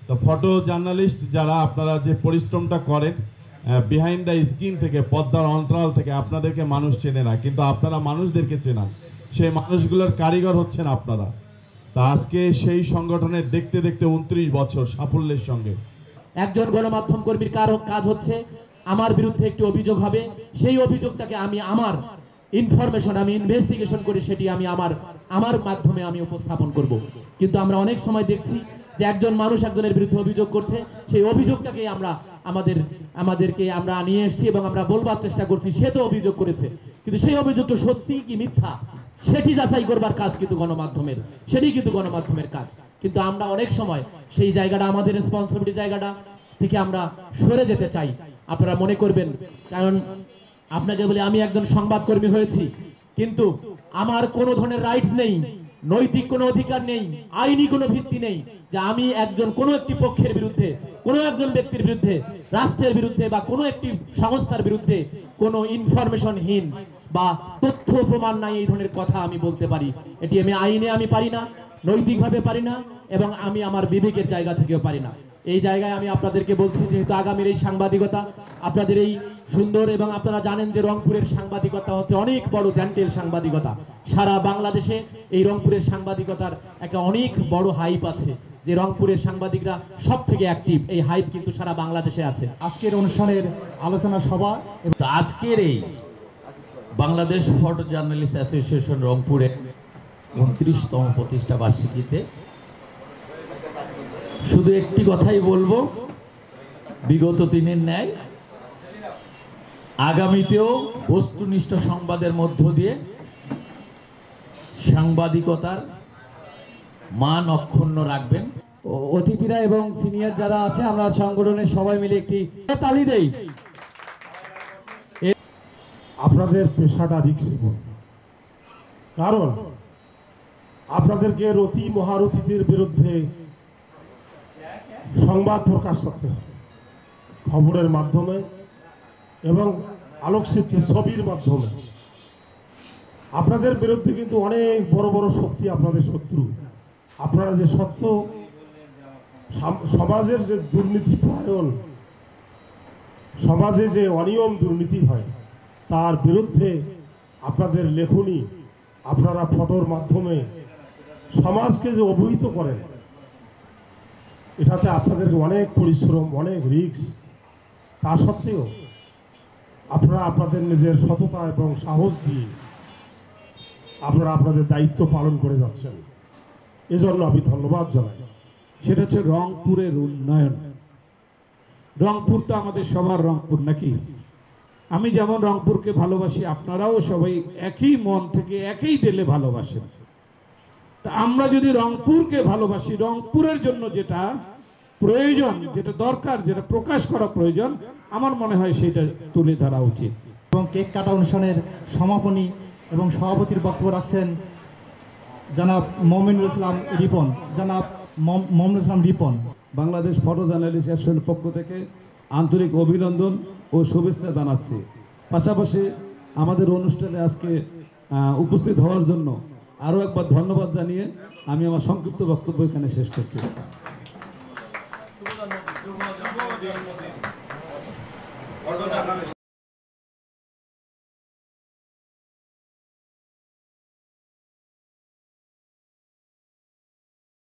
তো photo journalist যারা আপনারা যে পরিশ্রমটা করেন বিহাইন্ড দ্য স্ক্রিন থেকে, পর্দার অন্তরাল থেকে আপনাদেরকে মানুষ চেনে না, কিন্তু আপনারা মানুষদেরকে চেনান। সেই মানুষগুলোর কারিগর হচ্ছেন আপনারা। তা আজকে সেই সংগঠনের দেখতে দেখতে 29 বছর সাফল্যের সঙ্গে একজন গণমাধ্যম কর্মীর কাজ হচ্ছে আমার বিরুদ্ধে একটি অভিযোগ হবে, সেই অভিযোগটাকে আমি আমার ইনফরমেশন, আমি ইনভেস্টিগেশন করে সেটি আমি আমার মাধ্যমে আমি উপস্থাপন করব। কিন্তু আমরা অনেক সময় দেখছি যে একজন মানুষ একজনের বিরুদ্ধে অভিযোগ করছে, সেই অভিযোগটাকে আমাদেরকে আমরা নিয়ে এসেছি এবং আমরা বলবার চেষ্টা করছি সে তো অভিযোগ করেছে, কিন্তু সেই অভিযোগটা সত্যি কি মিথ্যা সেটি যাচাই করবার কাজ কিন্তু গণমাধ্যমের, সেটি কিন্তু গণমাধ্যমের কাজ। কিন্তু আমরা অনেক সময় সেই জায়গাটা, আমাদের রেসপন্সিবিলিটি জায়গাটা থেকে আমরা সরে যেতে চাই। আপনারা মনে করবেন, কারণ আপনাকে বলি আমি একজন সংবাদকর্মী হয়েছি, কিন্তু আমার কোনো ধরনের রাইটস নেই, নৈতিক কোনো অধিকার নেই, আইনি কোনো ভিত্তি নেই যে আমি কোনো একটি পক্ষের বিরুদ্ধে, কোনো একজন ব্যক্তির বিরুদ্ধে, রাষ্ট্রের বিরুদ্ধে বা কোনো একটি সংস্থার বিরুদ্ধে কোনো ইনফরমেশনহীন বা তথ্য প্রমাণ নাই এই ধরনের কথা আমি বলতে পারি। এটি আমি আইনে আমি পারি না, নৈতিকভাবে পারি না, এবং আমি আমার বিবেকের জায়গা থেকেও পারি না। এই জায়গায় আমি আপনাদেরকে বলছি, যেহেতু আগামীর এই সাংবাদিকতা আপনাদের এই সুন্দর, এবং আপনারা জানেন যে রংপুরের সাংবাদিকতা হচ্ছে অনেক বড় জ্যান্টেল সাংবাদিকতা। সারা বাংলাদেশে এই রংপুরের সাংবাদিকতার একটা অনেক বড় হাইপ আছে, যে রংপুরের সাংবাদিকরা সব থেকে অ্যাক্টিভ, এই হাইপ কিন্তু সারা বাংলাদেশে আছে। আজকের অনুষ্ঠানের আলোচনা সভা, আজকের এই বাংলাদেশ ফটো জার্নালিস্ট অ্যাসোসিয়েশন রংপুরে 29তম প্রতিষ্ঠা বার্ষিকীতে শুধু একটি কথাই বলবো, বিগত দিনের ন্যায় আগামীতেও বস্তুনিষ্ঠ সংবাদের মধ্য দিয়ে সাংবাদিকতার মান অক্ষুণ্ণ রাখবেন। অতিথিরা এবং সিনিয়র যারা আছে, আমরা সংগঠনের সবাই মিলে একটি তালি দেই। আপনাদের পেশাটা রিস্কি, কারণ আপনাদেরকে রতি মহারথীদের বিরুদ্ধে সংবাদ প্রকাশ করতে হবে খবরের মাধ্যমে এবং আলোকচিত্র ছবির মাধ্যমে। আপনাদের বিরুদ্ধে কিন্তু অনেক বড় বড় শক্তি আপনাদের শত্রু। আপনারা যে সত্য, সমাজের যে দুর্নীতি পরায়ণ, সমাজে যে অনিয়ম দুর্নীতি হয় তার বিরুদ্ধে আপনাদের লেখনী, আপনারা ফটোর মাধ্যমে সমাজকে যে অবহিত করেন, এটাতে আপনাদের অনেক পরিশ্রম, অনেক রিস্ক। তা সত্ত্বেও আপনারা আপনাদের নিজের সততা এবং সাহস দিয়ে আপনারা আপনাদের দায়িত্ব পালন করে যাচ্ছেন, এজন্য আমি ধন্যবাদ জানাই। সেটা হচ্ছে রংপুরের উন্নয়ন। রংপুর তো আমাদের সবার রংপুর নাকি? আমি যেমন রংপুরকে ভালোবাসি, আপনারাও সবাই একই মন থেকে একই দিলে ভালোবাসেন। তা আমরা যদি রংপুরকে ভালোবাসি, রংপুরের জন্য যেটা প্রয়োজন, যেটা দরকার, যেটা প্রকাশ করা প্রয়োজন, আমার মনে হয় সেটা তুলে ধরা উচিত। এবং কেক কাটা অনুষ্ঠানের সমাপনী এবং সভাপতির বক্তব্য রাখছেন জনাব মমিনুল ইসলাম রিপন। বাংলাদেশ ফটো জার্নালিস্ট অ্যাসোসিয়েশনের পক্ষ থেকে আন্তরিক অভিনন্দন ও শুভেচ্ছা জানাচ্ছি। পাশাপাশি আমাদের অনুষ্ঠানে আজকে উপস্থিত হওয়ার জন্য আরও একবার ধন্যবাদ জানিয়ে আমি আমার সংক্ষিপ্ত বক্তব্য এখানে শেষ করছি।